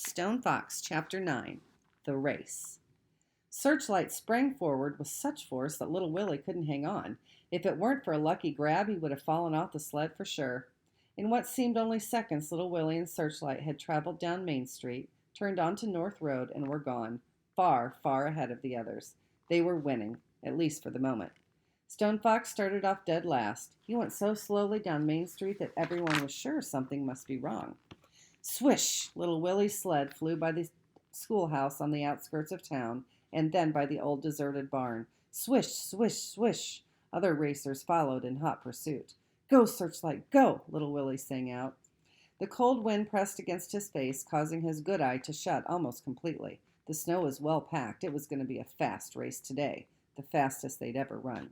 Stone Fox, Chapter 9, The Race. Searchlight sprang forward with such force that little Willie couldn't hang on. If it weren't for a lucky grab, he would have fallen off the sled for sure. In what seemed only seconds, little Willie and Searchlight had traveled down Main Street, turned onto North Road, and were gone, far, far ahead of the others. They were winning, at least for the moment. Stone Fox started off dead last. He went so slowly down Main Street that everyone was sure something must be wrong. Swish! Little Willie's sled flew by the schoolhouse on the outskirts of town, and then by the old deserted barn. Swish, swish, swish! Other racers followed in hot pursuit. Go, Searchlight, go! Little Willie sang out. The cold wind pressed against his face, causing his good eye to shut almost completely. The snow was well packed. It was going to be a fast race today, the fastest they'd ever run.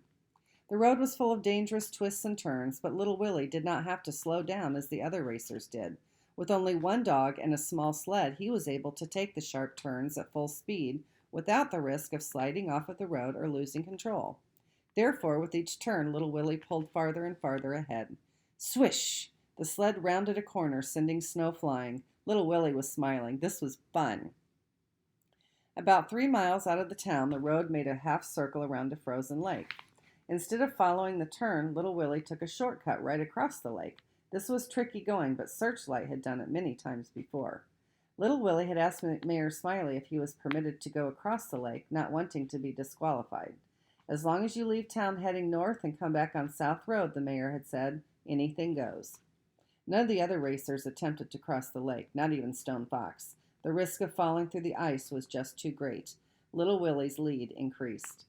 The road was full of dangerous twists and turns, but little Willie did not have to slow down as the other racers did. With only one dog and a small sled, he was able to take the sharp turns at full speed without the risk of sliding off of the road or losing control. Therefore, with each turn, little Willie pulled farther and farther ahead. Swish! The sled rounded a corner, sending snow flying. Little Willie was smiling. This was fun. About 3 miles out of the town, the road made a half circle around a frozen lake. Instead of following the turn, little Willie took a shortcut right across the lake. This was tricky going, but Searchlight had done it many times before. Little Willie had asked Mayor Smiley if he was permitted to go across the lake, not wanting to be disqualified. As long as you leave town heading north and come back on South Road, the mayor had said, anything goes. None of the other racers attempted to cross the lake, not even Stone Fox. The risk of falling through the ice was just too great. Little Willie's lead increased.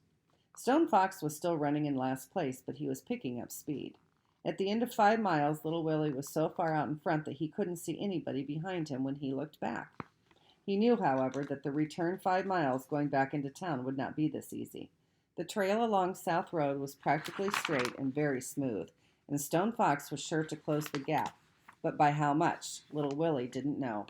Stone Fox was still running in last place, but he was picking up speed. At the end of 5 miles, little Willie was so far out in front that he couldn't see anybody behind him when he looked back. He knew, however, that the return 5 miles going back into town would not be this easy. The trail along South Road was practically straight and very smooth, and Stone Fox was sure to close the gap, but by how much, little Willie didn't know.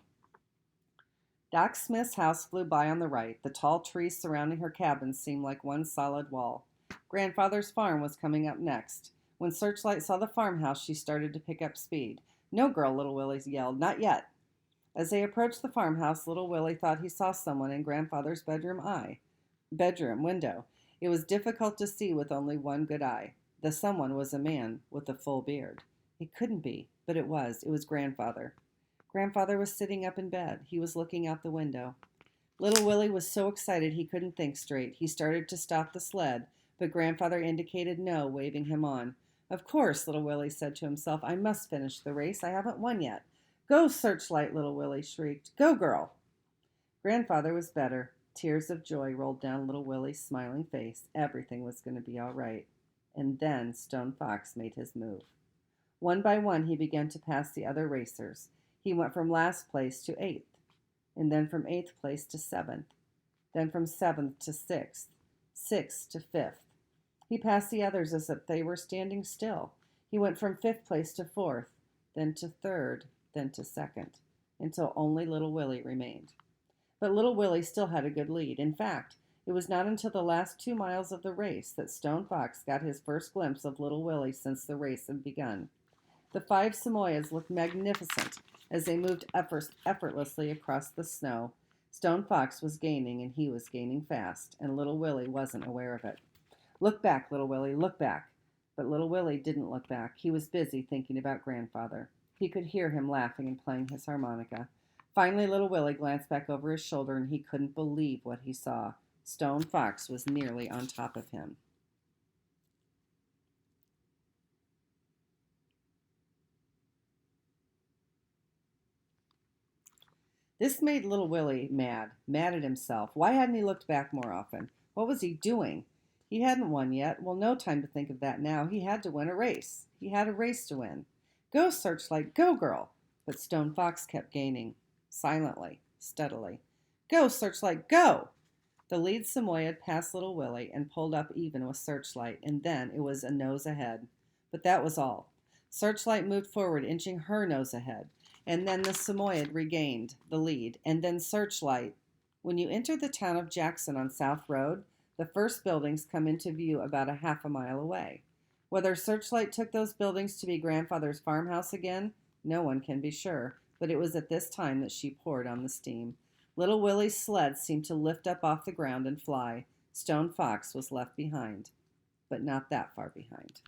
Doc Smith's house flew by on the right. The tall trees surrounding her cabin seemed like one solid wall. Grandfather's farm was coming up next. When Searchlight saw the farmhouse, she started to pick up speed. No, girl, little Willie yelled, not yet. As they approached the farmhouse, little Willie thought he saw someone in Grandfather's bedroom window. It was difficult to see with only one good eye. The someone was a man with a full beard. It couldn't be, but it was. It was Grandfather. Grandfather was sitting up in bed. He was looking out the window. Little Willie was so excited he couldn't think straight. He started to stop the sled, but Grandfather indicated no, waving him on. Of course, little Willie said to himself, I must finish the race. I haven't won yet. Go, Searchlight, little Willie shrieked. Go, girl. Grandfather was better. Tears of joy rolled down little Willie's smiling face. Everything was going to be all right. And then Stone Fox made his move. One by one, he began to pass the other racers. He went from last place to 8th, and then from 8th place to 7th, then from 7th to 6th, 6th to 5th. He passed the others as if they were standing still. He went from 5th place to 4th, then to 3rd, then to 2nd, until only little Willie remained. But little Willie still had a good lead. In fact, it was not until the last 2 miles of the race that Stone Fox got his first glimpse of little Willie since the race had begun. The 5 Samoyeds looked magnificent as they moved effortlessly across the snow. Stone Fox was gaining, and he was gaining fast, and little Willie wasn't aware of it. Look back, little Willie, look back. But little Willie didn't look back. He was busy thinking about Grandfather. He could hear him laughing and playing his harmonica. Finally, little Willie glanced back over his shoulder, and he couldn't believe what he saw. Stone Fox was nearly on top of him. This made little Willie mad at himself. Why hadn't he looked back more often? What was he doing? He hadn't won yet. Well, no time to think of that now. He had to win a race. He had a race to win. Go, Searchlight, go, girl. But Stone Fox kept gaining, silently, steadily. Go, Searchlight, go! The lead Samoyed passed little Willie and pulled up even with Searchlight, and then it was a nose ahead. But that was all. Searchlight moved forward, inching her nose ahead. And then the Samoyed regained the lead, and then Searchlight. When you enter the town of Jackson on South Road, the first buildings come into view about a half a mile away. Whether Searchlight took those buildings to be Grandfather's farmhouse again, no one can be sure, but it was at this time that she poured on the steam. Little Willie's sled seemed to lift up off the ground and fly. Stone Fox was left behind, but not that far behind.